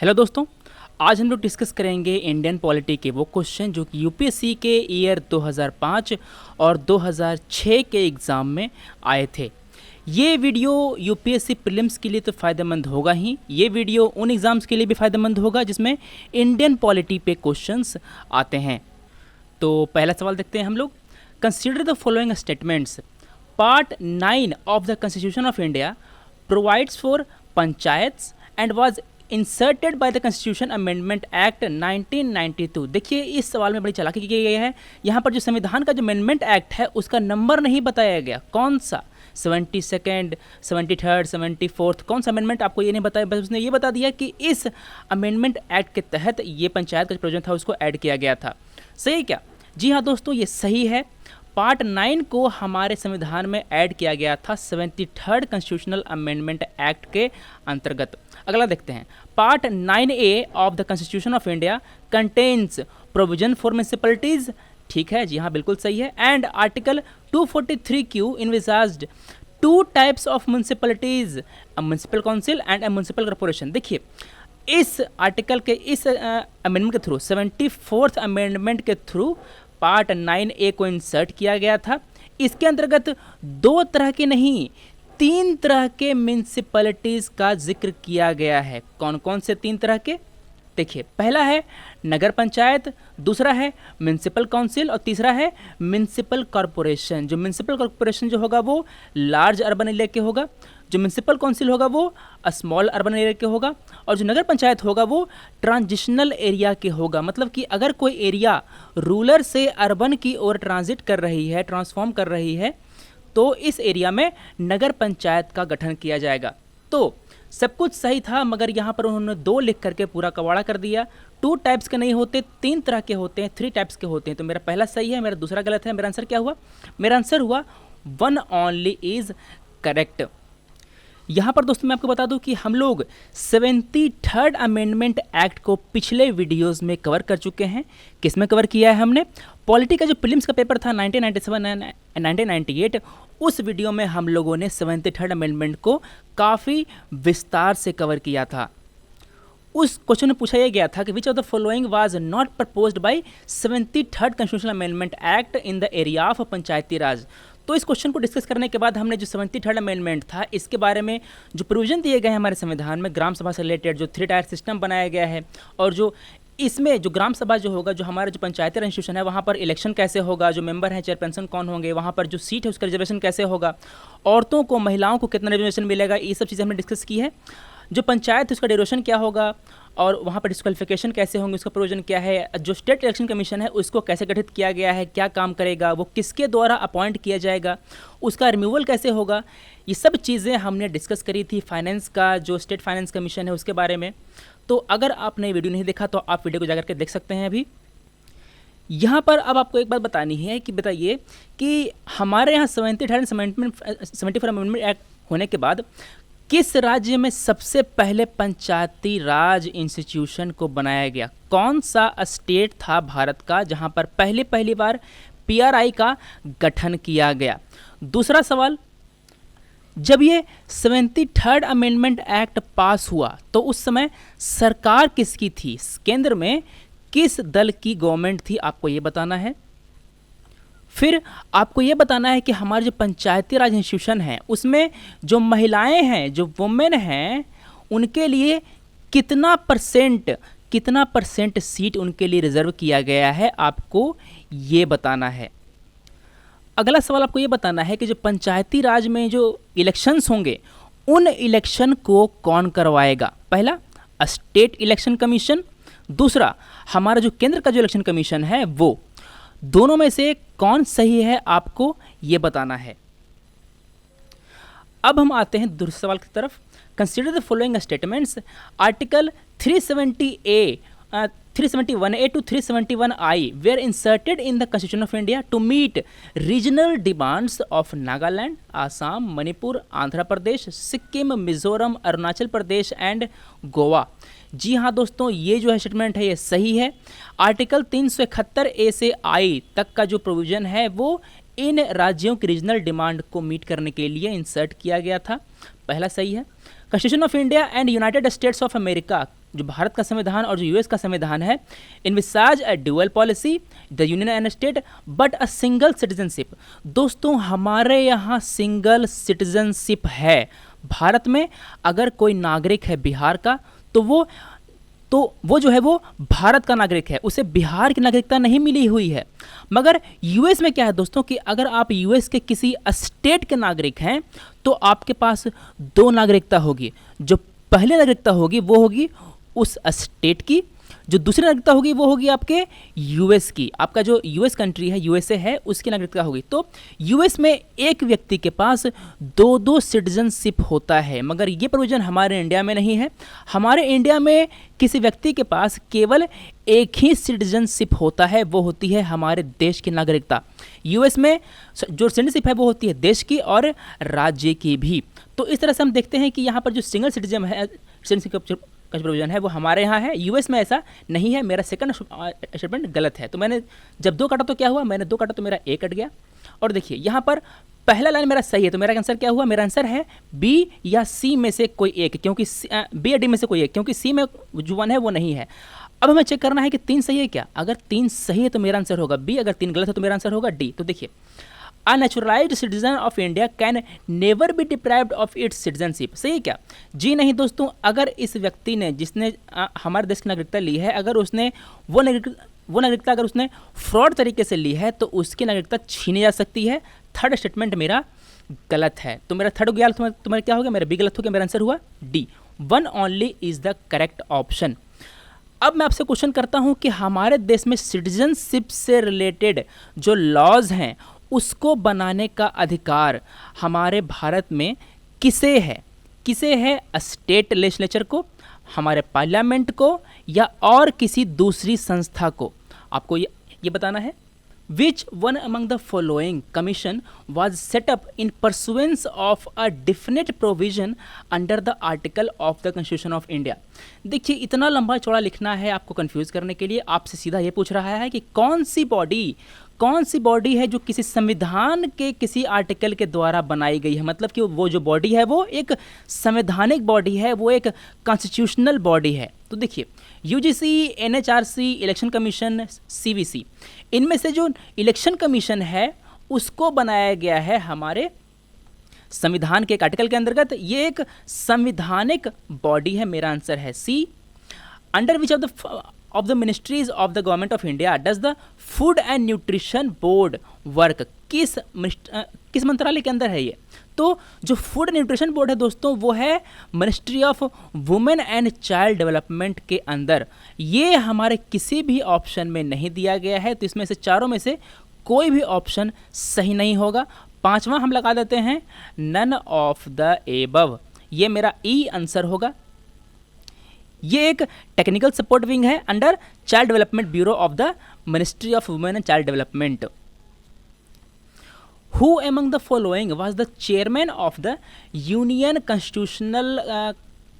Hello दोस्तों। आज हम लोग डिस्कस करेंगे इंडियन पॉलिटी के वो क्वेश्चन जो कि यूपीएससी के ईयर 2005 और 2006 के एग्ज़ाम में आए थे। ये वीडियो यूपीएससी प्रीलिम्स के लिए तो फ़ायदेमंद होगा ही, ये वीडियो उन एग्ज़ाम्स के लिए भी फ़ायदेमंद होगा जिसमें इंडियन पॉलिटी पे क्वेश्चंस आते हैं। तो पहला सवाल देखते हैं हम लोग। Consider the following statements. Part 9 of the constitution of India provides for panchayats and was inserted by the constitution amendment act 1992। देखिए इस सवाल में बड़ी चालाकी की गई है। यहाँ पर जो संविधान का जो अमेंडमेंट एक्ट है उसका नंबर नहीं बताया गया, कौन सा 72nd 73rd 74th कौन सा अमेंडमेंट आपको ये नहीं बताया, बस उसने ये बता दिया कि इस अमेंडमेंट एक्ट के तहत ये पंचायत का जो प्रोविजन था उसको ऐड किया गया था। सही क्या? जी हाँ दोस्तों, ये सही है। पार्ट 9 को हमारे संविधान में ऐड किया गया था 73rd कॉन्स्टिट्यूशनल अमेंडमेंट एक्ट के अंतर्गत। अगला देखते हैं। Part 9A of the constitution of India contains provision for municipalities. ठीक है, जी हाँ बिल्कुल सही है। And article 243Q envisaged two types of municipalities, a municipal council and a municipal corporation. देखिए इस आर्टिकल के इस अमेंडमेंट के थ्रू 74th अमेंडमेंट के थ्रू पार्ट 9A को इंसर्ट किया गया था। इसके अंतर्गत दो तरह के नहीं, 3 तरह के म्यूनिसिपैलिटीज़ का जिक्र किया गया है। कौन कौन से 3 तरह के? देखिए, पहला है नगर पंचायत, दूसरा है म्यूनिसिपल काउंसिल और तीसरा है म्यूनिसिपल कॉरपोरेशन। जो म्यूनिसिपल कॉरपोरेशन जो होगा वो लार्ज अर्बन एरिया के होगा, जो म्यूनिसिपल काउंसिल होगा वो स्मॉल अर्बन एरिया के होगा, और जो नगर पंचायत होगा वो ट्रांजिशनल एरिया के होगा। मतलब कि अगर कोई एरिया रूरल से अर्बन की ओर ट्रांजिट कर रही है, ट्रांसफॉर्म कर रही है, तो इस एरिया में नगर पंचायत का गठन किया जाएगा। तो सब कुछ सही था, मगर यहाँ पर उन्होंने 2 लिख करके पूरा कवाड़ा कर दिया। 2 टाइप्स के नहीं होते, 3 तरह के होते हैं, 3 टाइप्स के होते हैं। तो मेरा पहला सही है, मेरा दूसरा गलत है। मेरा आंसर क्या हुआ? मेरा आंसर हुआ 1 ओनली इज करेक्ट। यहाँ पर दोस्तों मैं आपको बता दूं कि हम लोग 73rd अमेंडमेंट एक्ट को पिछले वीडियोस में कवर कर चुके हैं। किस में कवर किया है हमने? पॉलिटी का जो प्रीलिम्स का पेपर था 1997 एंड 1998, उस वीडियो में हम लोगों ने 73rd अमेंडमेंट को काफ़ी विस्तार से कवर किया था। उस क्वेश्चन में पूछा यह गया था कि which of the following was not proposed by 73rd constitutional amendment act in the area of Panchayati Raj. तो इस क्वेश्चन को डिस्कस करने के बाद हमने जो 73rd अमेंडमेंट था इसके बारे में जो प्रोविजन दिए गए हैं हमारे संविधान में ग्राम सभा से रिलेटेड, जो 3 टायर सिस्टम बनाया गया है, और जो इसमें जो ग्राम सभा जो होगा, जो हमारा जो पंचायती राज इंस्टीट्यूशन है वहाँ पर इलेक्शन कैसे होगा, जो मेंबर हैं चेयरपर्सन कौन होंगे, वहाँ पर जो सीट है उसका रिजर्वेशन कैसे होगा, औरतों को महिलाओं को कितना रिजर्वेशन मिलेगा, ये सब चीज़ें हमने डिस्कस की है। जो पंचायत है उसका ड्यूरेशन क्या होगा और वहाँ पर डिस्क्वालिफिकेशन कैसे होंगे, उसका प्रोविजन क्या है, जो स्टेट इलेक्शन कमीशन है उसको कैसे गठित किया गया है, क्या काम करेगा, वो किसके द्वारा अपॉइंट किया जाएगा, उसका रिमूवल कैसे होगा, ये सब चीज़ें हमने डिस्कस करी थी। फाइनेंस का जो स्टेट फाइनेंस कमीशन है उसके बारे में। तो अगर आपने वीडियो नहीं देखा तो आप वीडियो को जाकर के देख सकते हैं। अभी यहाँ पर अब आपको एक बात बतानी है कि बताइए कि हमारे यहाँ 74 अमेंडमेंट एक्ट होने के बाद किस राज्य में सबसे पहले पंचायती राज इंस्टीट्यूशन को बनाया गया? कौन सा स्टेट था भारत का जहां पर पहली बार पीआरआई का गठन किया गया? दूसरा सवाल, जब ये 73rd अमेंडमेंट एक्ट पास हुआ तो उस समय सरकार किसकी थी? केंद्र में किस दल की गवर्नमेंट थी? आपको ये बताना है। फिर आपको ये बताना है कि हमारे जो पंचायती राज इंस्टीट्यूशन है उसमें जो महिलाएं हैं, जो वुमेन हैं, उनके लिए कितना परसेंट सीट उनके लिए रिजर्व किया गया है, आपको ये बताना है। अगला सवाल आपको ये बताना है कि जो पंचायती राज में जो इलेक्शंस होंगे उन इलेक्शन को कौन करवाएगा? पहला स्टेट इलेक्शन कमीशन, दूसरा हमारा जो केंद्र का जो इलेक्शन कमीशन है वो। दोनों में से कौन सही है आपको ये बताना है। अब हम आते हैं दूसरे सवाल की तरफ। Consider the following statements. Article 371A to 371I were inserted in the Constitution of India to meet regional demands of Nagaland, Assam, Manipur, Andhra Pradesh, Sikkim, Mizoram, Arunachal Pradesh and Goa. जी हाँ दोस्तों, ये जो है स्टेटमेंट है ये सही है। आर्टिकल 371A से I तक का जो प्रोविजन है वो इन राज्यों की रीजनल डिमांड को मीट करने के लिए इंसर्ट किया गया था। पहला सही है। Constitution of India and United states of America जो भारत का संविधान और जो यूएस का संविधान है, envisage a dual policy, the union and state but a single citizenship. दोस्तों हमारे यहाँ सिंगल सिटीजनशिप है। भारत में अगर कोई नागरिक है बिहार का तो वो जो है वो भारत का नागरिक है, उसे बिहार की नागरिकता नहीं मिली हुई है। मगर यूएस में क्या है दोस्तों कि अगर आप यूएस के किसी स्टेट के नागरिक हैं तो आपके पास दो नागरिकता होगी। जो पहली नागरिकता होगी वो होगी उस स्टेट की, जो दूसरी नागरिकता होगी वो होगी आपके यूएस की। आपका जो यूएस कंट्री है, यूएसए है, उसकी नागरिकता होगी। तो यूएस में एक व्यक्ति के पास दो दो सिटीजनशिप होता है, मगर ये प्रोविजन हमारे इंडिया में नहीं है। हमारे इंडिया में किसी व्यक्ति के पास केवल एक ही सिटीजनशिप होता है, वो होती है हमारे देश की नागरिकता। यूएस में जो सिटीजनशिप है वो होती है देश की और राज्य की भी। तो इस तरह से हम देखते हैं कि यहाँ पर जो सिंगल सिटीजन है, सिटीजनशिप का प्रोविजन है वो हमारे यहाँ है, यूएस में ऐसा नहीं है। मेरा सेकंड स्टेटमेंट गलत है। तो मैंने जब दो काटा तो क्या हुआ, मैंने दो काटा तो मेरा ए कट गया। और देखिए यहाँ पर पहला लाइन मेरा सही है, तो मेरा आंसर क्या हुआ, मेरा आंसर है बी या सी में से कोई एक, क्योंकि बी या डी में से कोई एक, क्योंकि सी में जो वन है वो नहीं है। अब हमें चेक करना है कि तीन सही है क्या। अगर तीन सही है तो मेरा आंसर होगा बी, अगर तीन गलत है तो मेरा आंसर होगा डी। तो देखिए, A naturalized citizen of India can never be deprived of its citizenship। सही है क्या? जी नहीं दोस्तों, अगर इस व्यक्ति ने जिसने हमारे देश की नागरिकता ली है, अगर उसने वो नागरिकता अगर उसने फ्रॉड तरीके से ली है तो उसकी नागरिकता छीनी जा सकती है। थर्ड स्टेटमेंट मेरा गलत है। तो मेरा थर्ड गया, तुम्हारा क्या हो गया, मेरा बी गलत हो गया, मेरा आंसर हुआ D. One only is the correct option. अब मैं आपसे क्वेश्चन करता हूं कि हमारे देश में सिटीजनशिप से रिलेटेड जो लॉज हैं उसको बनाने का अधिकार हमारे भारत में किसे है? किसे है? स्टेट लेजिस्लेचर को, हमारे पार्लियामेंट को, या और किसी दूसरी संस्था को? आपको ये बताना है। Which one among the following commission was set up in pursuance of a definite provision under the article of the Constitution of India? देखिए, इतना लंबा चौड़ा लिखना है आपको कंफ्यूज करने के लिए। आपसे सीधा ये पूछ रहा है कि कौन सी बॉडी है जो किसी संविधान के किसी आर्टिकल के द्वारा बनाई गई है। मतलब कि वो जो बॉडी है वो एक संवैधानिक बॉडी है, वो एक कॉन्स्टिट्यूशनल बॉडी है। तो देखिए, UGC, NHRC, election commission, CVC, इनमें से जो इलेक्शन कमीशन है उसको बनाया गया है हमारे संविधान के एक आर्टिकल के अंतर्गत। ये एक संवैधानिक बॉडी है। मेरा आंसर है C. Under which of the ministries of the government of India does the food and nutrition board work? किस मंत्रालय के अंदर है ये? तो जो फूड एंड न्यूट्रिशन बोर्ड है दोस्तों, वो है ministry of women and child development के अंदर। ये हमारे किसी भी ऑप्शन में नहीं दिया गया है, तो इसमें से चारों में से कोई भी ऑप्शन सही नहीं होगा। पांचवा हम लगा देते हैं नन ऑफ द एबव। ये मेरा ई आंसर होगा। ये एक टेक्निकल सपोर्ट विंग है under child development bureau of the ministry of women and child development. Who among the following was the chairman of the Union Constitutional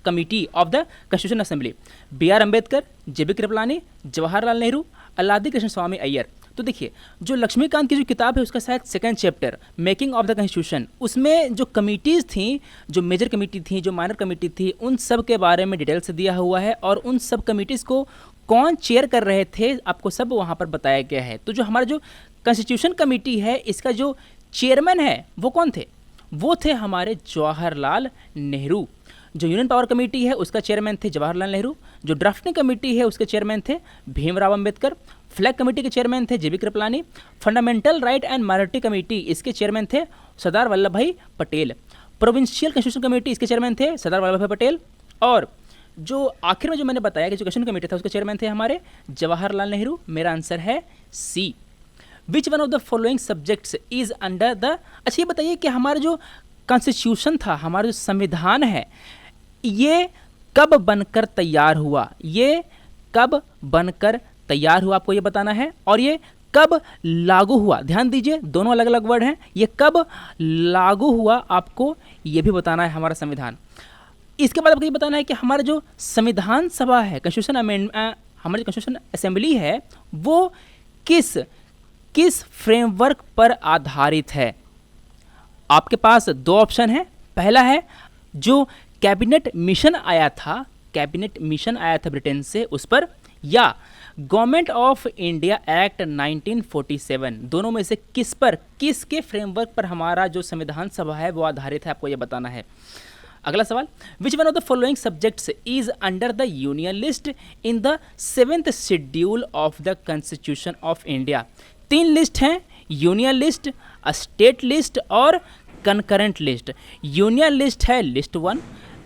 Committee of the Constitution Assembly? B.R. Ambedkar, J.B. Kripalani, Jawaharlal Nehru, Alladi Krishnaswami Ayyar. तो देखिए, जो लक्ष्मीकांत की जो किताब है उसका शायद second chapter making of the constitution, उसमें जो कमिटीज़ थी, जो मेजर कमेटी थी, जो माइनर कमेटी थी, उन सब के बारे में डिटेल से दिया हुआ है और उन सब कमिटीज़ को कौन चेयर कर रहे थे आपको सब वहाँ पर बताया गया है। तो जो हमारा जो कॉन्स्टिट्यूशन कमेटी है इसका जो चेयरमैन है वो कौन थे? वो थे हमारे जवाहरलाल नेहरू। जो यूनियन पावर कमेटी है उसका चेयरमैन थे जवाहरलाल नेहरू। जो ड्राफ्टिंग कमेटी है उसके चेयरमैन थे भीमराव अंबेडकर। फ्लैग कमेटी के चेयरमैन थे J.B. Kripalani. Fundamental right and minority committee, इसके चेयरमैन थे सरदार वल्लभ भाई पटेल। प्रोविंशियल कॉन्स्टिट्यूशन कमेटी, इसके चेयरमैन थे सरदार वल्लभ भाई पटेल। और जो आखिर में जो मैंने बताया कि जो कॉन्स्टिट्यूशन कमेटी था उसके चेयरमैन थे हमारे जवाहरलाल नेहरू। मेरा आंसर है C. Which one of the following subjects is under the, अच्छा ये बताइए कि हमारा जो कॉन्स्टिट्यूशन था, हमारा जो संविधान है, ये कब बनकर तैयार हुआ? ये कब बनकर तैयार हुआ आपको ये बताना है। और ये कब लागू हुआ? ध्यान दीजिए, दोनों अलग अलग वर्ड हैं। ये कब लागू हुआ आपको ये भी बताना है हमारा संविधान। इसके बाद आपको ये बताना है कि हमारा जो संविधान सभा है, कॉन्स्टिट्यूशन हमारी कॉन्स्टिट्यूशन असेंबली है, वो किस फ्रेमवर्क पर आधारित है। आपके पास दो ऑप्शन है। पहला है जो कैबिनेट मिशन आया था, कैबिनेट मिशन आया था ब्रिटेन से उस पर, या गवर्नमेंट ऑफ इंडिया एक्ट 1947, दोनों में से किस पर, किसके फ्रेमवर्क पर हमारा जो संविधान सभा है वो आधारित है, आपको ये बताना है। अगला सवाल, विच one of the following subjects is under the union list in the 7th schedule of the constitution of India. 3 list हैं, यूनियन लिस्ट, स्टेट लिस्ट और कंकरेंट लिस्ट। यूनियन लिस्ट है लिस्ट 1,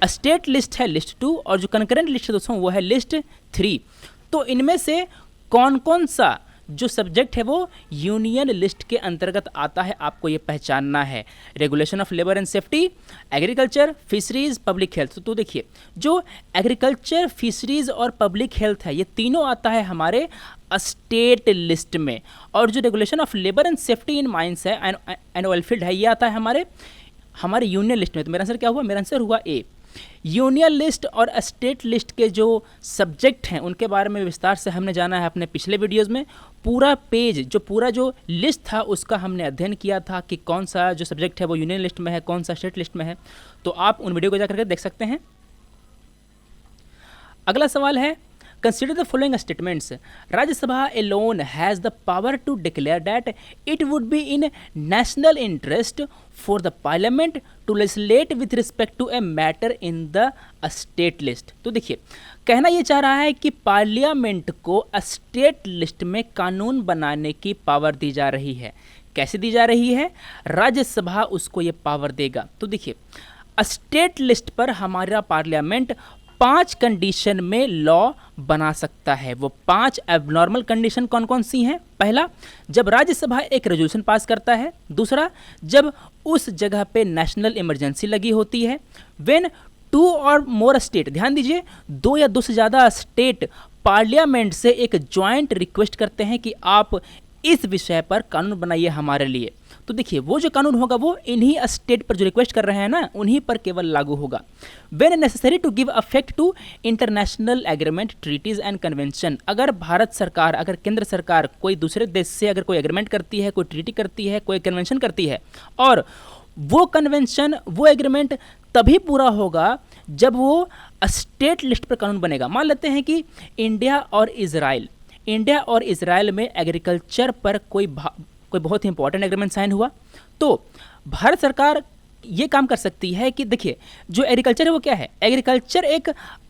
स्टेट लिस्ट है list 2 और जो concurrent list है दोस्तों वो है लिस्ट 3। तो इनमें से कौन कौन सा जो सब्जेक्ट है वो यूनियन लिस्ट के अंतर्गत आता है, आपको ये पहचानना है। Regulation of labour and safety, agriculture, fisheries, public health. तो देखिए, जो एग्रीकल्चर, फिशरीज और पब्लिक हेल्थ है ये तीनों आता है हमारे स्टेट लिस्ट में, और जो regulation of labour and safety in mines है एंड ऑइलफील्ड है ये आता है हमारे यूनियन लिस्ट में। तो मेरा आंसर क्या हुआ? मेरा आंसर हुआ ए। यूनियन लिस्ट और स्टेट लिस्ट के जो सब्जेक्ट हैं उनके बारे में विस्तार से हमने जाना है अपने पिछले वीडियोस में। पूरा पेज जो पूरा जो लिस्ट था उसका हमने अध्ययन किया था कि कौन सा जो सब्जेक्ट है वो यूनियन लिस्ट में है, कौन सा स्टेट लिस्ट में है। तो आप उन वीडियो को जाकर के देख सकते हैं। अगला सवाल है, Consider the following statements. Rajya Sabha alone has the power to declare that it would be in national interest for the parliament to legislate with respect to a matter in the state list. तो देखिए, कहना ये चाह रहा है कि parliament को state list में कानून बनाने की पावर दी जा रही है। कैसे दी जा रही है? राज्यसभा उसको ये पावर देगा। तो देखिए, स्टेट लिस्ट पर हमारा पार्लियामेंट 5 कंडीशन में लॉ बना सकता है। वो 5 एबनॉर्मल कंडीशन कौन कौन सी हैं? पहला, जब राज्यसभा एक रेजोल्यूशन पास करता है। दूसरा, जब उस जगह पे नेशनल इमरजेंसी लगी होती है। व्हेन 2 और मोर स्टेट, ध्यान दीजिए, 2 या 2 से ज़्यादा स्टेट पार्लियामेंट से एक ज्वाइंट रिक्वेस्ट करते हैं कि आप इस विषय पर कानून बनाइए हमारे लिए। तो देखिए, वो जो कानून होगा वो इन्हीं स्टेट पर जो रिक्वेस्ट कर रहे हैं ना उन्हीं पर केवल लागू होगा। When necessary to give affect to international agreement, treaties and convention, अगर भारत सरकार, अगर केंद्र सरकार कोई दूसरे देश से अगर कोई एग्रीमेंट करती है, कोई ट्रीटी करती है, कोई कन्वेंशन करती है, और वो कन्वेंशन, वो एग्रीमेंट तभी पूरा होगा जब वो स्टेट लिस्ट पर कानून बनेगा। मान लेते हैं कि इंडिया और इजराइल में एग्रीकल्चर पर कोई बहुत ही इंपॉर्टेंट एग्रीमेंट साइन हुआ, तो भारत सरकार ये काम कर सकती है कि देखिए, जो एग्रीकल्चर है वो क्या है? एग्रीकल्चर एक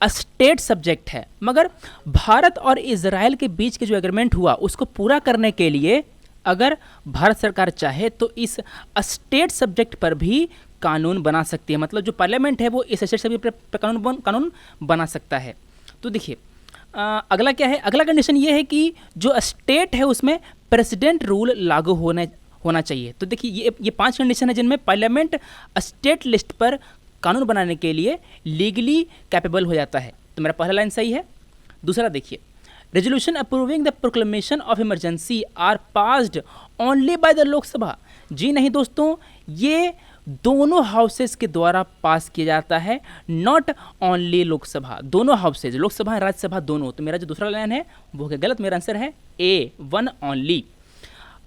स्टेट सब्जेक्ट है, मगर भारत और इजराइल के बीच के जो एग्रीमेंट हुआ उसको पूरा करने के लिए अगर भारत सरकार चाहे तो इस स्टेट सब्जेक्ट पर भी कानून बना सकती है। मतलब जो पार्लियामेंट है वो इस स्टेट सब्जेक्ट पर कानून बना सकता है। तो देखिए, अगला क्या है? अगला कंडीशन ये है कि जो स्टेट है उसमें प्रेसिडेंट रूल लागू होना चाहिए। तो देखिए, ये 5 कंडीशन है जिनमें पार्लियामेंट स्टेट लिस्ट पर कानून बनाने के लिए लीगली कैपेबल हो जाता है। तो मेरा पहला लाइन सही है। दूसरा देखिए, resolution approving the proclamation of emergency are passed only by the Lok Sabha. जी नहीं दोस्तों, ये दोनों हाउसेस के द्वारा पास किया जाता है, नॉट ओनली लोकसभा। दोनों हाउसेज, लोकसभा और राज्यसभा दोनों। तो मेरा जो दूसरा लाइन है वो गलत, मेरा आंसर है ए, 1 ओनली।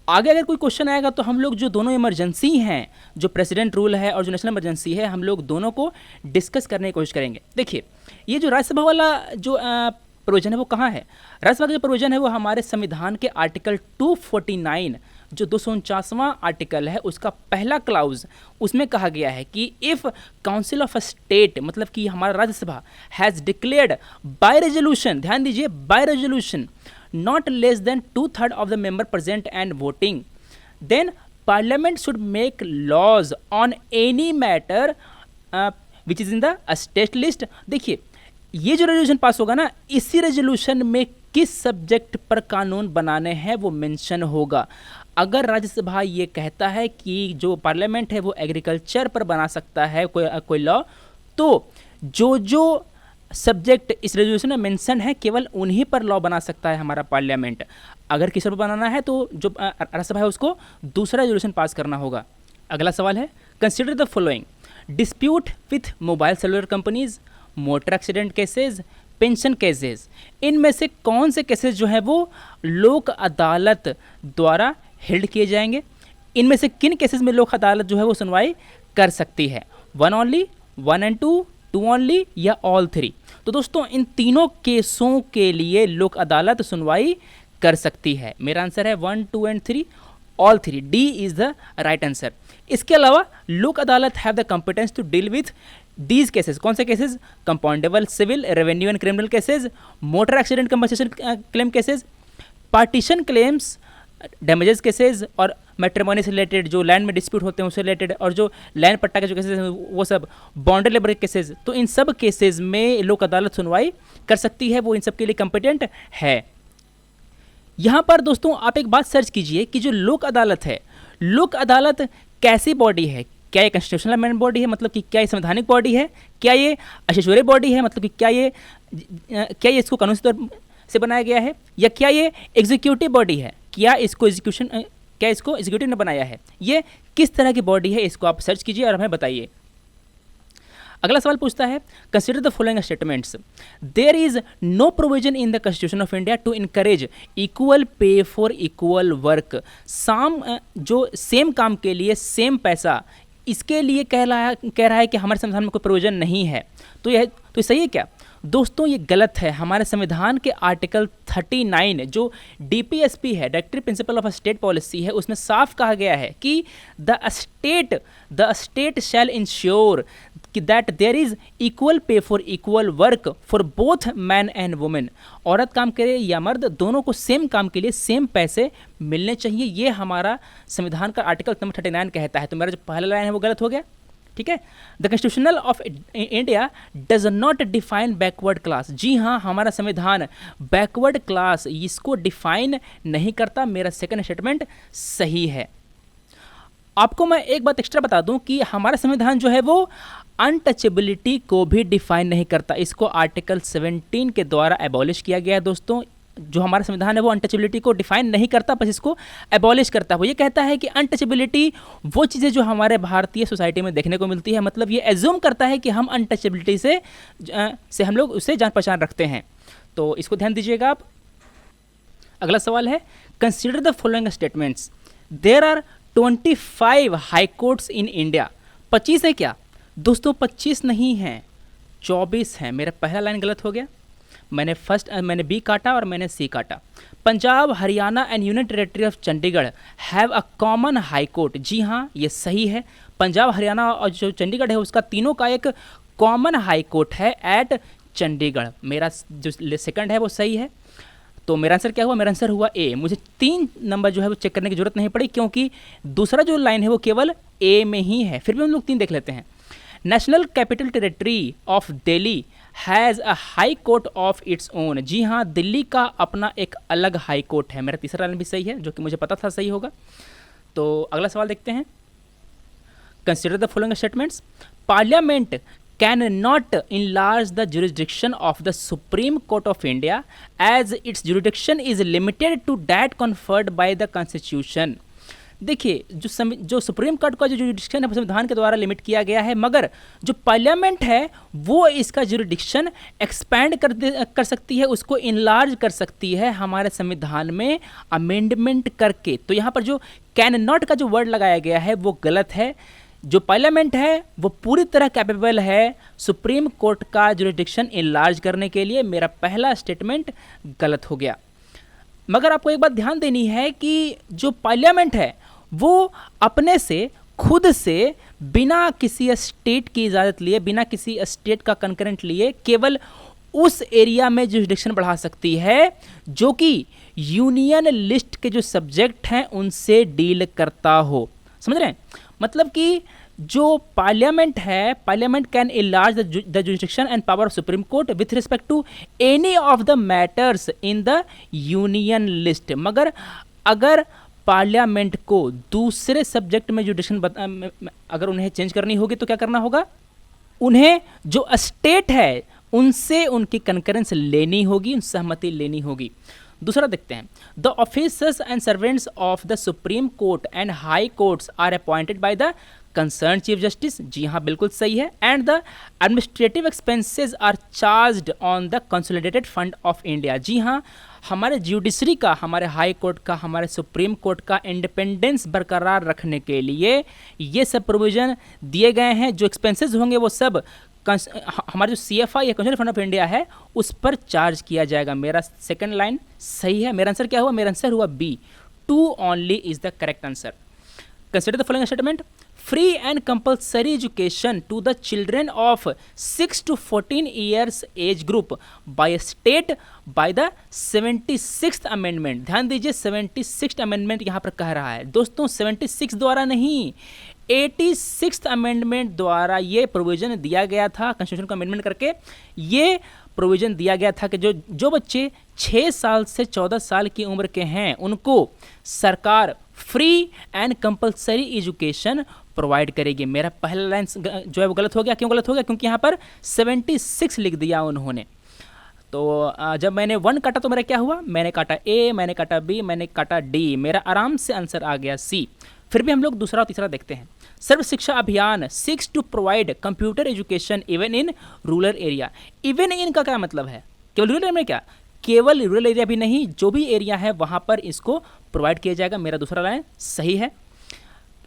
आगे अगर कोई क्वेश्चन आएगा तो हम लोग जो दोनों इमरजेंसी हैं, जो प्रेसिडेंट रूल है और जो नेशनल इमरजेंसी है, हम लोग दोनों को डिस्कस करने की कोशिश करेंगे। देखिए, ये जो राज्यसभा वाला जो प्रोविजन है वो कहाँ है? राज्यसभा का जो प्रोविजन है वो हमारे संविधान के आर्टिकल 249, जो 249वां आर्टिकल है, उसका पहला क्लाउज, उसमें कहा गया है कि इफ़ काउंसिल ऑफ स्टेट, मतलब कि हमारा Rajya Sabha has declared by resolution, ध्यान दीजिए, by resolution, not less than 2/3 of the member present and voting, then parliament should make laws on any matter which is in the state list। देखिए, ये जो resolution pass होगा ना, इसी resolution में किस सब्जेक्ट पर कानून बनाने हैं वो मेंशन होगा। अगर राज्यसभा ये कहता है कि जो पार्लियामेंट है वो एग्रीकल्चर पर बना सकता है कोई लॉ, तो जो सब्जेक्ट इस रेजोल्यूशन में मेंशन है केवल उन्हीं पर लॉ बना सकता है हमारा पार्लियामेंट। अगर किसी पर बनाना है तो जो राज्यसभा है उसको दूसरा रेजोल्यूशन पास करना होगा। अगला सवाल है, consider the following, dispute with mobile cellular companies, motor accident cases, pension cases. इनमें से कौन से केसेस जो है वो लोक अदालत द्वारा हेल्ड किए जाएंगे? इनमें से किन केसेस में लोक अदालत जो है वो सुनवाई कर सकती है? 1 ओनली, 1 and 2, टू ओनली या ऑल थ्री। तो दोस्तों इन तीनों केसों के लिए लोक अदालत सुनवाई कर सकती है। मेरा आंसर है 1, 2 and 3, all three. D is the right answer. इसके अलावा Lok Adalat have the competence to deal with these cases. कौन से cases? Compoundable civil, revenue and criminal cases, motor accident compensation claim cases, partition claims, damages cases और matrimony से related जो land में dispute होते हैं उससे रिलेटेड, और जो लैंड पट्टा के जो केसेस हैं वो सब बाउंड्री लेबर केसेस। तो इन सब केसेस में लोक अदालत सुनवाई कर सकती है, वो इन सब के लिए कंपिटेंट है। यहाँ पर दोस्तों आप एक बात सर्च कीजिए कि जो लोक अदालत है, लोक अदालत कैसी बॉडी है? क्या ये कॉन्स्टिट्यूशनल अमेंडमेंट बॉडी है, मतलब कि क्या ये संवैधानिक बॉडी है? क्या ये अशेश्वरी बॉडी है, मतलब कि क्या ये इसको कानूनी तौर से बनाया गया है? या क्या ये एग्जीक्यूटिव बॉडी है? क्या इसको एग्जीक्यूटिव ने बनाया है? ये किस तरह की बॉडी है? इसको आप सर्च कीजिए और हमें बताइए। अगला सवाल पूछता है, consider the following statements. There is no provision in the constitution of India to encourage equal pay for equal work. जो सेम काम के लिए सेम पैसा, इसके लिए कह रहा है कि हमारे संविधान में कोई प्रोविजन नहीं है। तो ये सही है क्या? दोस्तों ये गलत है। हमारे संविधान के आर्टिकल 39 जो डीपीएसपी है, directive principle of state policy है, उसमें साफ कहा गया है कि द स्टेट शैल इंश्योर कि that there is equal pay for equal work for both man and women. औरत काम करे या मर्द, दोनों को सेम काम के लिए सेम पैसे मिलने चाहिए। ये हमारा संविधान का आर्टिकल नंबर 39 कहता है। तो मेरा जो पहला लाइन है वो गलत हो गया, ठीक है। The constitutional of India does not define backward class. जी हाँ, हमारा संविधान बैकवर्ड क्लास इसको डिफाइन नहीं करता। मेरा सेकंड स्टेटमेंट सही है। आपको मैं एक बात एक्स्ट्रा बता दूं कि हमारा संविधान जो है वो अनटचेबिलिटी को भी डिफाइन नहीं करता। इसको आर्टिकल 17 के द्वारा एबॉलिश किया गया है। दोस्तों जो हमारा संविधान है वो अनटचेबिलिटी को डिफाइन नहीं करता, बस इसको एबॉलिश करता है। वो ये कहता है कि अनटचेबिलिटी वो चीज़ें जो हमारे भारतीय सोसाइटी में देखने को मिलती है, मतलब ये एज्यूम करता है कि हम अनटचेबिलिटी से हम लोग उससे जान पहचान रखते हैं। तो इसको ध्यान दीजिएगा आप। अगला सवाल है, consider the following statements. There are 25 high courts in India. 25 है क्या? दोस्तों 25 नहीं है, 24 है। मेरा पहला लाइन गलत हो गया। मैंने बी काटा और मैंने सी काटा। Punjab, Haryana and union territory of Chandigarh have a common high court. जी हाँ, ये सही है। पंजाब, हरियाणा और जो चंडीगढ़ है उसका तीनों का एक कॉमन हाई कोर्ट है एट चंडीगढ़। मेरा जो सेकंड है वो सही है। तो मेरा आंसर क्या हुआ? मेरा आंसर हुआ ए। मुझे 3 नंबर जो है वो चेक करने की जरूरत नहीं पड़ी, क्योंकि दूसरा जो लाइन है वो केवल ए में ही है। फिर भी हम लोग 3 देख लेते हैं। National capital territory of Delhi has a high court of its own. जी हाँ, दिल्ली का अपना एक अलग हाई कोर्ट है। मेरा तीसरा लाइन भी सही है, जो कि मुझे पता था सही होगा। तो अगला सवाल देखते हैं। Consider the following statements. Parliament can not enlarge the jurisdiction of the Supreme Court of India as its jurisdiction is limited to that conferred by the Constitution। देखिए, जो सुप्रीम कोर्ट का जो जुरिडिक्शन है संविधान के द्वारा लिमिट किया गया है, मगर जो पार्लियामेंट है वो इसका जुरिडिक्शन एक्सपैंड कर सकती है, उसको इनलार्ज कर सकती है हमारे संविधान में अमेंडमेंट करके। तो यहाँ पर जो कैन नॉट का जो वर्ड लगाया गया है वो गलत है। जो पार्लियामेंट है वो पूरी तरह कैपेबल है सुप्रीम कोर्ट का जुरिडिक्शन इनलार्ज करने के लिए। मेरा पहला स्टेटमेंट गलत हो गया। मगर आपको एक बात ध्यान देनी है कि जो पार्लियामेंट है वो अपने से खुद से बिना किसी स्टेट की इजाज़त लिए, बिना किसी स्टेट का कंकरेंट लिए, केवल उस एरिया में जुरिडिक्शन बढ़ा सकती है जो कि यूनियन लिस्ट के जो सब्जेक्ट हैं उनसे डील करता हो। समझ रहे हैं? मतलब कि जो पार्लियामेंट है, parliament can enlarge the jurisdiction and power of supreme court with respect to any of the matters in the union list. मगर अगर पार्लियामेंट को दूसरे सब्जेक्ट में जुडिक्शन अगर उन्हें चेंज करनी होगी तो क्या करना होगा? उन्हें जो स्टेट है उनसे उनकी कंकरेंस लेनी होगी, सहमति लेनी होगी। दूसरा देखते हैं। The officers and servants of the supreme court and high courts are appointed by the concern chief justice. जी हाँ, बिल्कुल सही है। And the administrative expenses are charged on the consolidated fund of India. जी हाँ, हमारे जुडिशरी का, हमारे हाई कोर्ट का, हमारे सुप्रीम कोर्ट का इंडिपेंडेंस बरकरार रखने के लिए ये सब प्रोविज़न दिए गए हैं। जो एक्सपेंसेस होंगे वो सब हमारा जो CFI है, कॉन्स्टिट्यूशन फंड ऑफ इंडिया है, उस पर चार्ज किया जाएगा। मेरा सेकंड लाइन सही है। मेरा आंसर क्या हुआ? मेरा आंसर हुआ B, 2 only is the correct answer. Consider the following statement, free and compulsory education to the children of 6 to 14 years age group by state by the 76th amendment. ध्यान दीजिए, 76th amendment यहाँ पर कह रहा है दोस्तों, 76 द्वारा नहीं, 86th अमेंडमेंट द्वारा ये प्रोविजन दिया गया था। कॉन्स्टिट्यूशन को अमेंडमेंट करके ये प्रोविजन दिया गया था कि जो बच्चे 6 साल से 14 साल की उम्र के हैं उनको सरकार free and compulsory education provide करेगी। मेरा पहला लाइन जो है वो गलत हो गया। क्यों गलत हो गया? क्योंकि यहाँ पर 76 लिख दिया उन्होंने। तो जब मैंने 1 काटा तो मेरा क्या हुआ? मैंने काटा ए, मैंने काटा बी, मैंने काटा डी, मेरा आराम से आंसर आ गया सी। फिर भी हम लोग दूसरा और तीसरा देखते हैं। Sarva Shiksha Abhiyan seeks to provide computer education even in rural area. Even in का क्या मतलब है? केवल रूरल एरिया में क्या? केवल रूरल एरिया भी नहीं, जो भी एरिया है वहां पर इसको प्रोवाइड किया जाएगा। मेरा दूसरा लाइन सही है।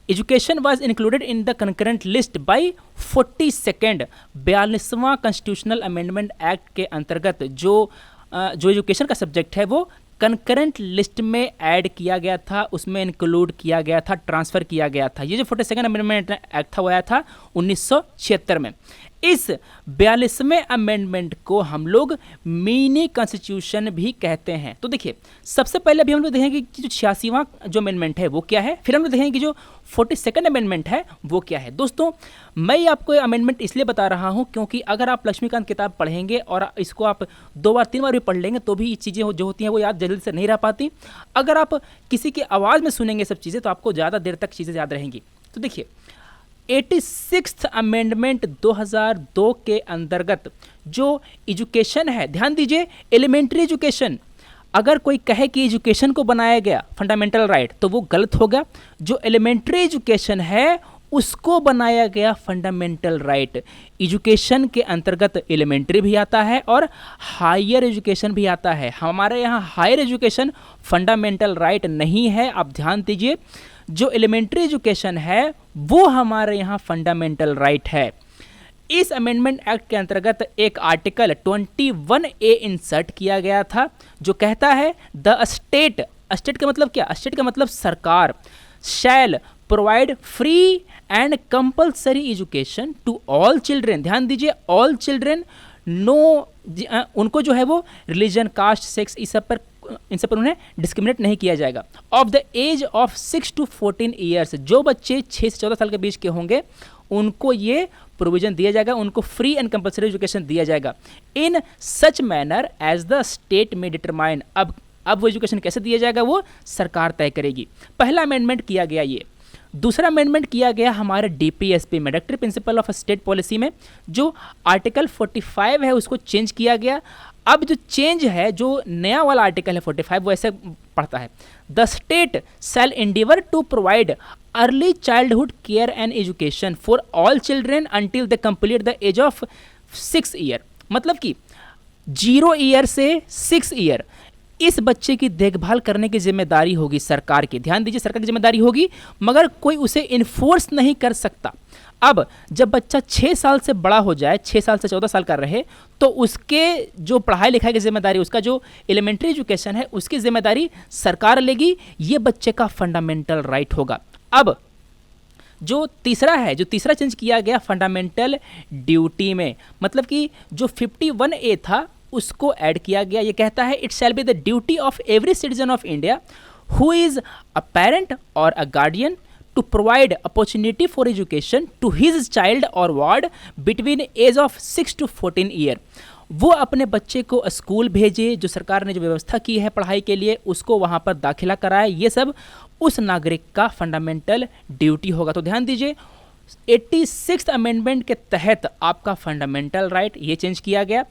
Education was included in the concurrent list by 42nd 42वां कॉन्स्टिट्यूशनल अमेंडमेंट एक्ट के अंतर्गत जो एजुकेशन का सब्जेक्ट है वो कंकरेंट लिस्ट में ऐड किया गया था, उसमें इंक्लूड किया गया था, ट्रांसफ़र किया गया था। ये जो 42nd अमेंडमेंट एक्ट था वो आया था 1976 में। इस 42वें अमेंडमेंट को हम लोग मिनी कॉन्स्टिट्यूशन भी कहते हैं। तो देखिए, सबसे पहले अभी हम लोग देखेंगे कि जो 86वां जो अमेंडमेंट है वो क्या है, फिर हम लोग देखेंगे कि जो 42nd अमेंडमेंट है वो क्या है। दोस्तों, मैं आपको ये अमेंडमेंट इसलिए बता रहा हूं क्योंकि अगर आप लक्ष्मीकांत किताब पढ़ेंगे और इसको आप 2 बार 3 बार भी पढ़ लेंगे तो भी ये चीज़ें जो होती हैं वो याद जल्दी से नहीं रह पाती। अगर आप किसी की आवाज़ में सुनेंगे सब चीज़ें तो आपको ज़्यादा देर तक चीज़ें याद रहेंगी। तो देखिए, 86th अमेंडमेंट 2002 के अंतर्गत जो एजुकेशन है, ध्यान दीजिए, एलिमेंट्री एजुकेशन, अगर कोई कहे कि एजुकेशन को बनाया गया फंडामेंटल राइट तो वो गलत होगा। जो एलिमेंट्री एजुकेशन है उसको बनाया गया फंडामेंटल राइट। एजुकेशन के अंतर्गत एलिमेंट्री भी आता है और हायर एजुकेशन भी आता है। हमारे यहाँ हायर एजुकेशन फंडामेंटल राइट नहीं है, आप ध्यान दीजिए। जो एलिमेंट्री एजुकेशन है वो हमारे यहाँ फंडामेंटल राइट है। इस अमेंडमेंट एक्ट के अंतर्गत एक आर्टिकल 21A इंसर्ट किया गया था जो कहता है द स्टेट, स्टेट का मतलब क्या? स्टेट का मतलब सरकार, shall provide free and compulsory education to all children. ध्यान दीजिए, ऑल चिल्ड्रेन, नो, उनको जो है वो रिलीजन, कास्ट, सेक्स इन सब पर उन्हें डिस्क्रिमिनेट नहीं किया जाएगा। Of the age of 6 to 14 years, जो बच्चे 6 से 14 साल के बीच के होंगे उनको ये प्रोविजन दिया जाएगा, उनको फ्री एंड कंपल्सरी एजुकेशन दिया जाएगा in such manner as the state में डिटरमाइन। अब वो एजुकेशन कैसे दिया जाएगा वो सरकार तय करेगी। पहला अमेंडमेंट किया गया ये। दूसरा अमेंडमेंट किया गया हमारे DPSP में, directive principle of state policy में, जो आर्टिकल 45 है उसको चेंज किया गया। अब जो चेंज है, जो नया वाला आर्टिकल है 45, वो ऐसे पढ़ता है, the state shall endeavour to provide early childhood care and education for all children until they complete the age of 6 year. मतलब कि 0 ईयर से 6 ईयर इस बच्चे की देखभाल करने की जिम्मेदारी होगी सरकार की। ध्यान दीजिए, सरकार की जिम्मेदारी होगी, मगर कोई उसे इन्फोर्स नहीं कर सकता। अब जब बच्चा 6 साल से बड़ा हो जाए, 6 साल से 14 साल का रहे, तो उसके जो पढ़ाई लिखाई की जिम्मेदारी, उसका जो एलिमेंट्री एजुकेशन है उसकी जिम्मेदारी सरकार लेगी। ये बच्चे का फंडामेंटल राइट होगा। अब जो तीसरा चेंज किया गया फंडामेंटल ड्यूटी में, मतलब कि जो 51A था उसको ऐड किया गया। ये कहता है it shall be the duty of every citizen of India who is a parent और a guardian to provide opportunity for education to his child or ward between age of 6 to 14 year. वो अपने बच्चे को school भेजे, जो सरकार ने जो व्यवस्था की है पढ़ाई के लिए उसको वहाँ पर दाखिला कराए। ये सब उस नागरिक का फंडामेंटल ड्यूटी होगा। तो ध्यान दीजिए, 86th अमेंडमेंट के तहत आपका फंडामेंटल राइट ये चेंज किया गया,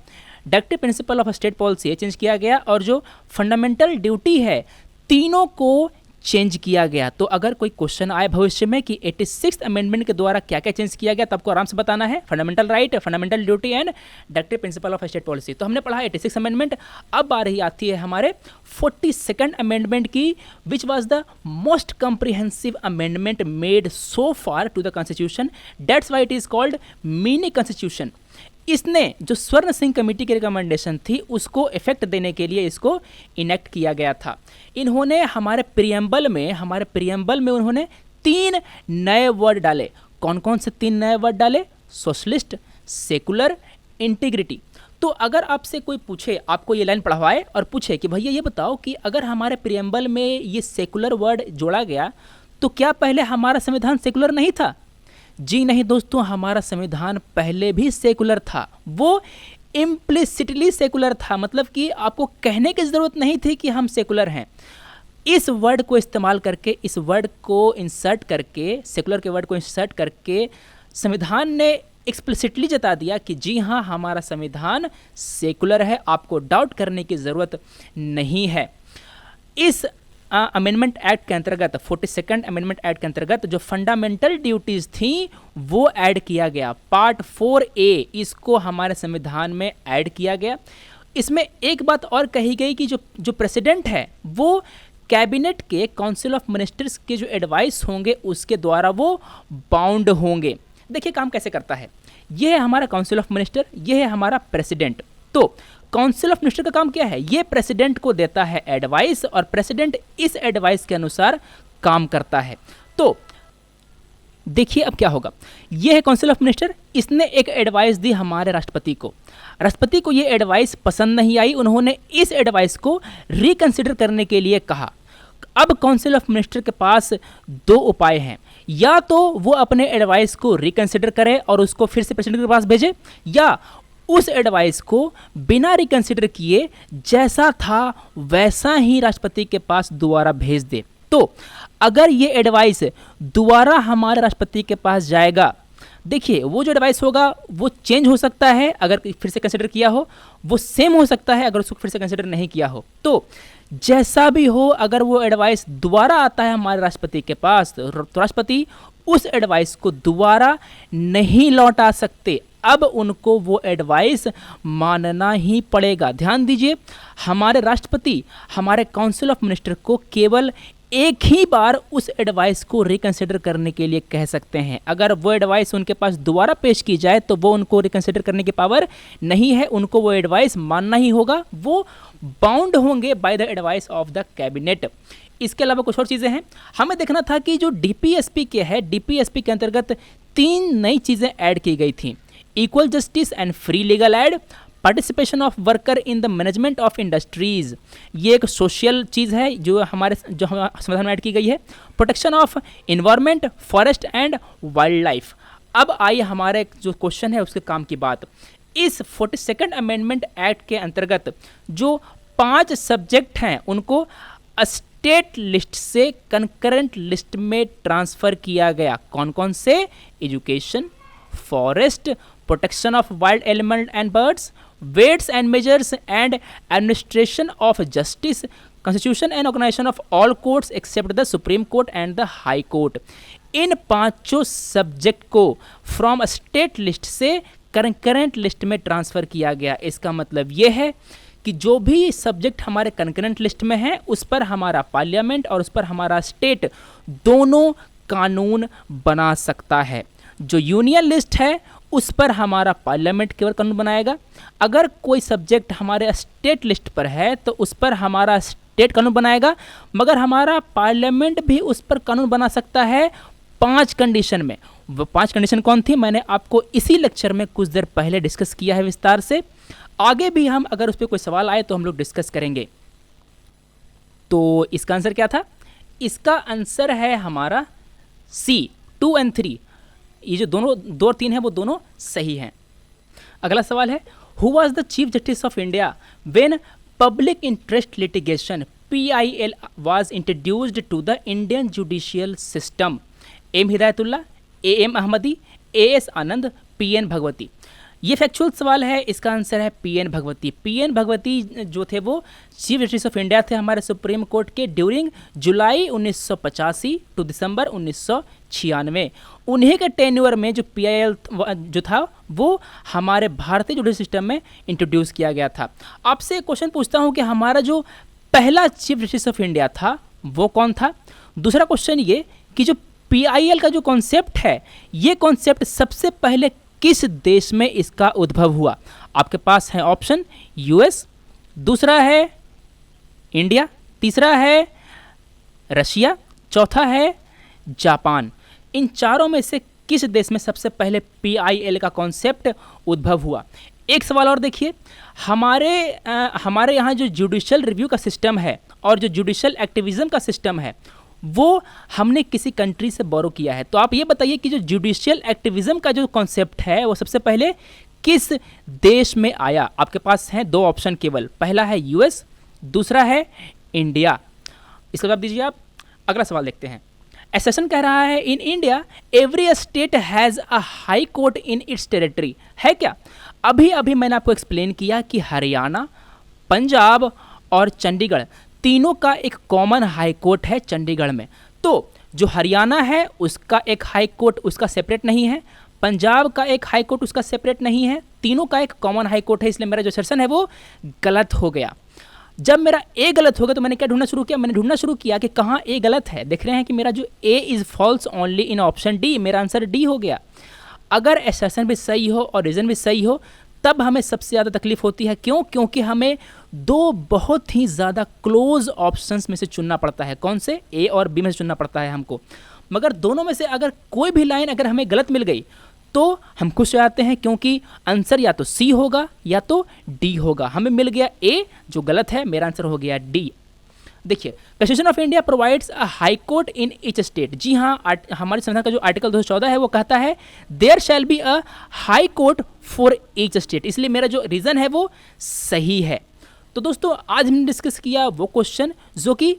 directive principle of state policy ये चेंज किया गया, और जो फंडामेंटल ड्यूटी है तीनों को चेंज किया गया। तो अगर कोई क्वेश्चन आए भविष्य में कि 86th अमेंडमेंट के द्वारा क्या क्या चेंज किया गया, तो आपको आराम से बताना है fundamental right, fundamental duty and directive principle of state policy. तो हमने पढ़ा 86 अमेंडमेंट। अब आ रही आती है हमारे 42nd अमेंडमेंट की, which was the most comprehensive amendment made so far to the constitution, that's why it is called mini constitution. इसने जो स्वर्ण सिंह कमेटी की रिकमेंडेशन थी उसको इफेक्ट देने के लिए इसको इनेक्ट किया गया था। इन्होंने हमारे प्रियम्बल में उन्होंने 3 नए वर्ड डाले। कौन कौन से 3 नए वर्ड डाले? Socialist, secular, integrity. तो अगर आपसे कोई पूछे, आपको ये लाइन पढ़वाए और पूछे कि भैया ये बताओ कि अगर हमारे प्रियम्बल में ये सेकुलर वर्ड जोड़ा गया तो क्या पहले हमारा संविधान सेकुलर नहीं था? जी नहीं दोस्तों, हमारा संविधान पहले भी सेकुलर था। वो इम्प्लिसिटली सेकुलर था, मतलब कि आपको कहने की ज़रूरत नहीं थी कि हम सेकुलर हैं। इस वर्ड को इस्तेमाल करके, इस वर्ड को इंसर्ट करके, सेकुलर के वर्ड को इंसर्ट करके संविधान ने एक्सप्लिसिटली जता दिया कि जी हाँ, हमारा संविधान सेकुलर है, आपको डाउट करने की ज़रूरत नहीं है। इस अमेंडमेंट एक्ट के अंतर्गत, 42nd अमेंडमेंट एक्ट के अंतर्गत जो फंडामेंटल ड्यूटीज़ थी वो ऐड किया गया। पार्ट 4A इसको हमारे संविधान में ऐड किया गया। इसमें एक बात और कही गई कि जो प्रेसिडेंट है वो कैबिनेट के काउंसिल ऑफ मिनिस्टर्स के जो एडवाइस होंगे उसके द्वारा वो बाउंड होंगे। देखिए काम कैसे करता है। ये है हमारा काउंसिल ऑफ मिनिस्टर, ये है हमारा प्रेसिडेंट। तो काउंसिल ऑफ मिनिस्टर का काम क्या है? ये प्रेसिडेंट को देता है एडवाइस और प्रेसिडेंट इस एडवाइस के अनुसार काम करता है। तो देखिए अब क्या होगा। ये है काउंसिल ऑफ मिनिस्टर, इसने एक एडवाइस दी हमारे राष्ट्रपति को। राष्ट्रपति को ये एडवाइस पसंद नहीं आई, उन्होंने इस एडवाइस को रिकंसिडर करने के लिए कहा। अब काउंसिल ऑफ मिनिस्टर के पास 2 उपाय हैं। या तो वो अपने एडवाइस को रिकंसिडर करे और उसको फिर से प्रेसिडेंट के पास भेजे, या उस एडवाइस को बिना रिकंसिडर किए जैसा था वैसा ही राष्ट्रपति के पास दोबारा भेज दे। तो अगर ये एडवाइस दोबारा हमारे राष्ट्रपति के पास जाएगा, देखिए वो जो एडवाइस होगा वो चेंज हो सकता है अगर फिर से कंसिडर किया हो, वो सेम हो सकता है अगर उसको फिर से कंसिडर नहीं किया हो। तो जैसा भी हो, अगर वो एडवाइस दोबारा आता है हमारे राष्ट्रपति के पास तो राष्ट्रपति उस एडवाइस को दोबारा नहीं लौटा सकते। अब उनको वो एडवाइस मानना ही पड़ेगा। ध्यान दीजिए, हमारे राष्ट्रपति हमारे काउंसिल ऑफ मिनिस्टर को केवल एक ही बार उस एडवाइस को रिकंसिडर करने के लिए कह सकते हैं। अगर वो एडवाइस उनके पास दोबारा पेश की जाए तो वो उनको रिकंसिडर करने की पावर नहीं है, उनको वो एडवाइस मानना ही होगा। वो बाउंड होंगे by the advice of the cabinet. इसके अलावा कुछ और चीज़ें हैं। हमें देखना था कि जो डीपीएसपी के है, डीपीएसपी के अंतर्गत 3 नई चीज़ें ऐड की गई थी। Equal justice and free legal aid, participation of worker in the management of industries, ये एक सोशल चीज़ है जो हमारे संविधान में ऐड की गई है। Protection of environment, forest and wild life. अब आइए हमारे जो क्वेश्चन है उसके काम की बात। इस 42nd अमेंडमेंट एक्ट के अंतर्गत जो 5 सब्जेक्ट हैं उनको स्टेट लिस्ट से कंकरेंट लिस्ट में ट्रांसफ़र किया गया। कौन कौन से? Education, forest, protection of wild animal and birds, weights and measures and administration of justice, constitution and organization of all courts except the Supreme Court and the High Court। In 5 subject को from state list से concurrent list में transfer किया गया। इसका मतलब ये है कि जो भी सब्जेक्ट हमारे कंकरेंट लिस्ट में है उस पर हमारा पार्लियामेंट और उस पर हमारा स्टेट दोनों कानून बना सकता है। जो यूनियन लिस्ट है उस पर हमारा पार्लियामेंट केवल कानून बनाएगा। अगर कोई सब्जेक्ट हमारे स्टेट लिस्ट पर है तो उस पर हमारा स्टेट कानून बनाएगा, मगर हमारा पार्लियामेंट भी उस पर कानून बना सकता है 5 कंडीशन में। वो 5 कंडीशन कौन थी मैंने आपको इसी लेक्चर में कुछ देर पहले डिस्कस किया है विस्तार से। आगे भी हम अगर उस पर कोई सवाल आए तो हम लोग डिस्कस करेंगे। तो इसका आंसर क्या था? इसका आंसर है हमारा सी, 2 और 3। ये जो दोनों 2 और 3 है वो दोनों सही हैं। अगला सवाल है, who was the chief justice of India when public interest litigation PIL was introduced to the Indian judicial system? M Hidayatullah, AM Ahmadi, AS Anand, PN Bhagwati. ये फैक्चुअल सवाल है, इसका आंसर है PN भगवती। PN भगवती जो थे वो चीफ जस्टिस ऑफ इंडिया थे हमारे सुप्रीम कोर्ट के ड्यूरिंग जुलाई 1985 टू दिसंबर 1996। उन्हीं के टेन्योर में जो PIL जो था वो हमारे भारतीय जुडिशल सिस्टम में इंट्रोड्यूस किया गया था। आपसे क्वेश्चन पूछता हूँ कि हमारा जो पहला चीफ जस्टिस ऑफ इंडिया था वो कौन था? दूसरा क्वेश्चन ये कि जो PIL का जो कॉन्सेप्ट है ये कॉन्सेप्ट सबसे पहले किस देश में इसका उद्भव हुआ? आपके पास है ऑप्शन यूएस, दूसरा है इंडिया, तीसरा है रशिया, चौथा है जापान। इन चारों में से किस देश में सबसे पहले PIL का कॉन्सेप्ट उद्भव हुआ? एक सवाल और देखिए, हमारे यहाँ जो जुडिशियल रिव्यू का सिस्टम है और जो जुडिशियल एक्टिविज्म का सिस्टम है वो हमने किसी कंट्री से बोरो किया है। तो आप ये बताइए कि जो जुडिशियल एक्टिविज्म का जो कॉन्सेप्ट है वो सबसे पहले किस देश में आया? आपके पास हैं दो ऑप्शन केवल, पहला है यूएस, दूसरा है इंडिया। इसका जवाब दीजिए आप। अगला सवाल देखते हैं। एसेशन कह रहा है in India every state has a high court in its territory. है क्या? अभी अभी मैंने आपको एक्सप्लेन किया कि हरियाणा, पंजाब और चंडीगढ़ तीनों का एक कॉमन हाई कोर्ट है चंडीगढ़ में। तो जो हरियाणा है उसका एक हाई कोर्ट उसका सेपरेट नहीं है, पंजाब का एक हाई कोर्ट उसका सेपरेट नहीं है, तीनों का एक कॉमन हाई कोर्ट है। इसलिए मेरा जो सेशन है वो गलत हो गया। जब मेरा ए गलत हो गया तो मैंने क्या ढूंढना शुरू किया? मैंने ढूंढना शुरू किया कि कहाँ ए गलत है। देख रहे हैं कि मेरा जो A is false only in option D, मेरा आंसर डी हो गया। अगर एसेशन भी सही हो और रीज़न भी सही हो तब हमें सबसे ज़्यादा तकलीफ होती है। क्यों? क्योंकि हमें दो बहुत ही ज़्यादा क्लोज ऑप्शंस में से चुनना पड़ता है। कौन से? ए और बी में से चुनना पड़ता है हमको। मगर दोनों में से अगर कोई भी लाइन अगर हमें गलत मिल गई तो हम खुश हो जाते हैं, क्योंकि आंसर या तो सी होगा या तो डी होगा। हमें मिल गया ए जो गलत है, मेरा आंसर हो गया डी। देखिए, constitution of India provides a high court in each state. जी हाँ, हमारे संविधान का जो आर्टिकल 214 है वो कहता है there shall be a high court for each state. इसलिए मेरा जो रीज़न है वो सही है। तो दोस्तों आज हमने डिस्कस किया वो क्वेश्चन जो कि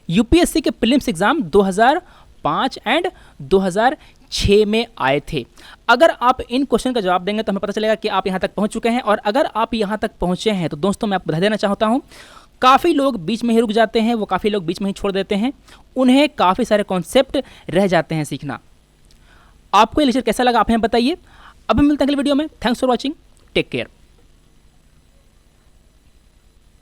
यूपीएससी के प्रीलिम्स एग्जाम 2005 एंड 2006 में आए थे। अगर आप इन क्वेश्चन का जवाब देंगे तो हमें पता चलेगा कि आप यहाँ तक पहुँच चुके हैं। और अगर आप यहाँ तक पहुँचे हैं तो दोस्तों मैं आपको बता देना चाहता हूँ, काफ़ी लोग बीच में ही रुक जाते हैं, वो काफ़ी लोग बीच में ही छोड़ देते हैं, उन्हें काफ़ी सारे कॉन्सेप्ट रह जाते हैं सीखना। आपको ये लेक्चर कैसा लगा आप हमें बताइए। अब हम मिलते हैं अगले वीडियो में। Thanks for watching, take care.